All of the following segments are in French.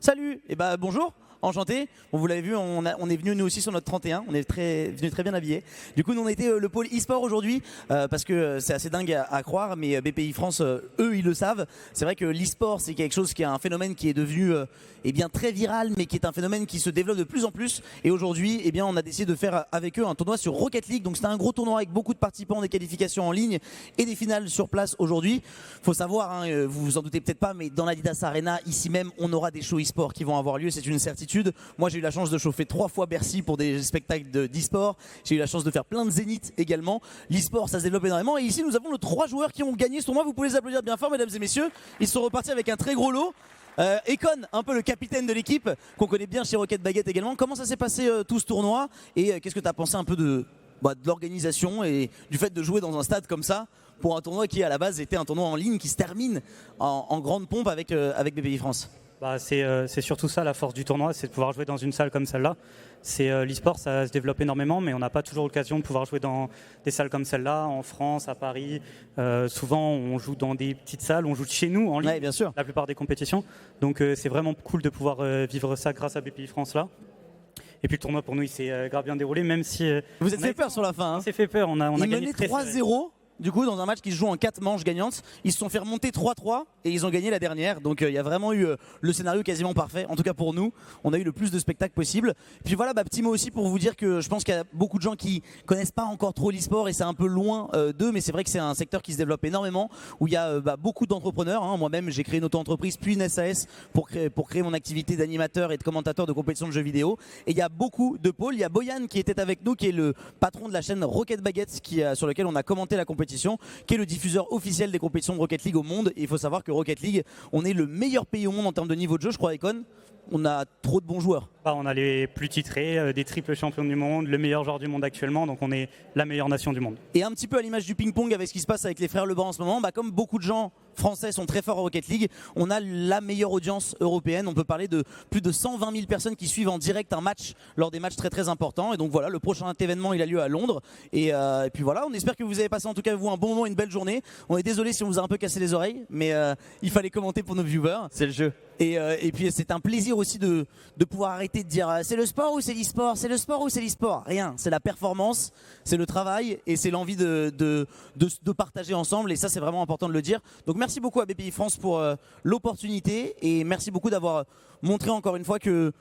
Salut, et bah bonjour, enchanté. Bon, vous l'avez vu, on est venu nous aussi sur notre 31, on est venu très bien habillés. Du coup, nous on était le pôle e-sport aujourd'hui parce que c'est assez dingue à croire, mais BPI France, eux, ils le savent. C'est vrai que l'e-sport, c'est quelque chose qui est un phénomène qui est devenu eh bien très viral, mais qui est un phénomène qui se développe de plus en plus. Et aujourd'hui, eh bien, on a décidé de faire avec eux un tournoi sur Rocket League. Donc c'était un gros tournoi avec beaucoup de participants, des qualifications en ligne et des finales sur place aujourd'hui. Faut savoir, hein, vous vous en doutez peut-être pas, mais dans l'Adidas Arena, ici même, on aura des shows e-sport qui vont avoir lieu. C'est une certitude. Moi, j'ai eu la chance de chauffer 3 fois Bercy pour des spectacles d'e-sport. J'ai eu la chance de faire plein de zéniths également. L'e-sport, ça se développe énormément. Et ici, nous avons nos 3 joueurs qui ont gagné ce tournoi. Vous pouvez les applaudir bien fort, mesdames et messieurs. Ils sont repartis avec un très gros lot. Econ, un peu le capitaine de l'équipe, qu'on connaît bien chez Rocket Baguette également. Comment ça s'est passé tout ce tournoi et qu'est-ce que tu as pensé un peu de l'organisation et du fait de jouer dans un stade comme ça pour un tournoi qui à la base était un tournoi en ligne qui se termine en grande pompe avec BPI France? C'est surtout ça la force du tournoi, c'est de pouvoir jouer dans une salle comme celle-là. L'e-sport, ça se développe énormément, mais on n'a pas toujours l'occasion de pouvoir jouer dans des salles comme celle-là, en France, à Paris. Souvent, on joue dans des petites salles, on joue chez nous en ligne, Ouais, bien sûr. la plupart des compétitions. Donc c'est vraiment cool de pouvoir vivre ça grâce à BPI France là. Et puis le tournoi pour nous, il s'est grave bien déroulé, même si... Vous êtes fait peur sur la fin. On s'est fait peur, on a gagné mené très serré. 3-0. Du coup, dans un match qui se joue en 4 manches gagnantes, ils se sont fait remonter 3-3 et ils ont gagné la dernière. Donc il y a vraiment eu le scénario quasiment parfait. En tout cas pour nous, on a eu le plus de spectacles possible. Puis voilà, petit mot aussi pour vous dire que je pense qu'il y a beaucoup de gens qui connaissent pas encore trop l'e-sport et c'est un peu loin d'eux, mais c'est vrai que c'est un secteur qui se développe énormément, où il y a beaucoup d'entrepreneurs. Hein. Moi-même, j'ai créé une auto-entreprise puis une SAS pour créer mon activité d'animateur et de commentateur de compétition de jeux vidéo. Et il y a beaucoup de pôles. Il y a Boyan qui était avec nous, qui est le patron de la chaîne Rocket Baguette, sur lequel on a commenté la compétition, qui est le diffuseur officiel des compétitions de Rocket League au monde. Et il faut savoir que Rocket League, on est le meilleur pays au monde en termes de niveau de jeu, je crois, Econ. On a trop de bons joueurs. On a les plus titrés, des triples champions du monde, le meilleur joueur du monde actuellement, donc on est la meilleure nation du monde. Et un petit peu à l'image du ping-pong avec ce qui se passe avec les frères Lebrun en ce moment, comme beaucoup de gens français sont très forts au Rocket League, on a la meilleure audience européenne. On peut parler de plus de 120 000 personnes qui suivent en direct un match lors des matchs très très importants. Et donc voilà, le prochain événement il a lieu à Londres. Et puis voilà, on espère que vous avez passé en tout cas vous un bon moment, une belle journée. On est désolé si on vous a un peu cassé les oreilles, mais il fallait commenter pour nos viewers. C'est le jeu. Et puis c'est un plaisir aussi de pouvoir arrêter de dire c'est le sport ou c'est l'e-sport, c'est le sport ou c'est l'e-sport. Rien, c'est la performance, c'est le travail et c'est l'envie de partager ensemble. Et ça c'est vraiment important de le dire. Donc merci beaucoup à BPI France pour l'opportunité et merci beaucoup d'avoir montré encore une fois que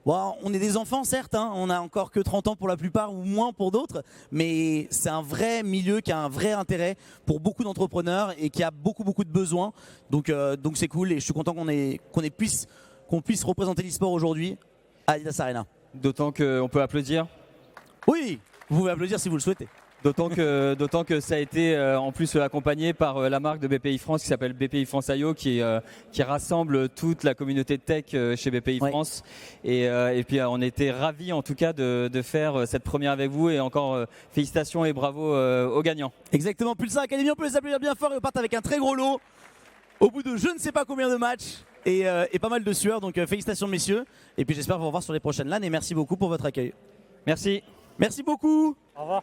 on est des enfants certes, hein, on a encore que 30 ans pour la plupart ou moins pour d'autres, mais c'est un vrai milieu qui a un vrai intérêt pour beaucoup d'entrepreneurs et qui a beaucoup de besoins. Donc c'est cool et je suis content qu'on puisse représenter l'e-sport aujourd'hui à Adidas Arena. D'autant qu'on peut applaudir. Oui, vous pouvez applaudir si vous le souhaitez. D'autant que ça a été en plus accompagné par la marque de BPI France qui s'appelle BPI France IO qui rassemble toute la communauté de tech chez BPI France. Et puis on était ravis en tout cas de faire cette première avec vous et encore félicitations et bravo aux gagnants. Exactement, Pulsar Academy, on peut les applaudir bien fort et on part avec un très gros lot au bout de je ne sais pas combien de matchs et pas mal de sueur. Donc félicitations messieurs et puis j'espère vous revoir sur les prochaines LAN et merci beaucoup pour votre accueil. Merci. Merci beaucoup. Au revoir.